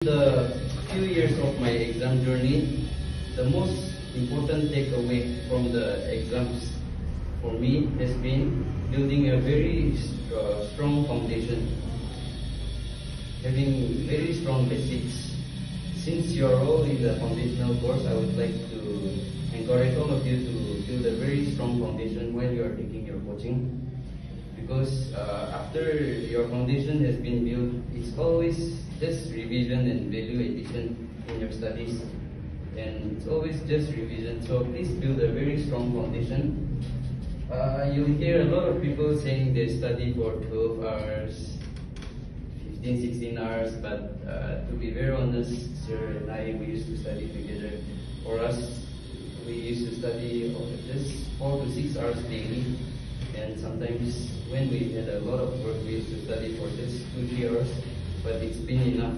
The few years of my exam journey, the most important takeaway from the exams for me has been building a very strong foundation, having very strong basics. Since you are all in the foundational course, I would like to encourage all of you to build a very strong foundation while you are taking your coaching. Because after your foundation has been built, it's always just revision and value addition in your studies, and it's always just revision. So please build a very strong foundation. You'll hear a lot of people saying they study for 12 hours, 15, 16 hours, but to be very honest, sir and I, we used to study together. For us, we used to study just 4 to 6 hours daily, and sometimes when we had a lot of work, we used to study for just 2, 3 hours, but it's been enough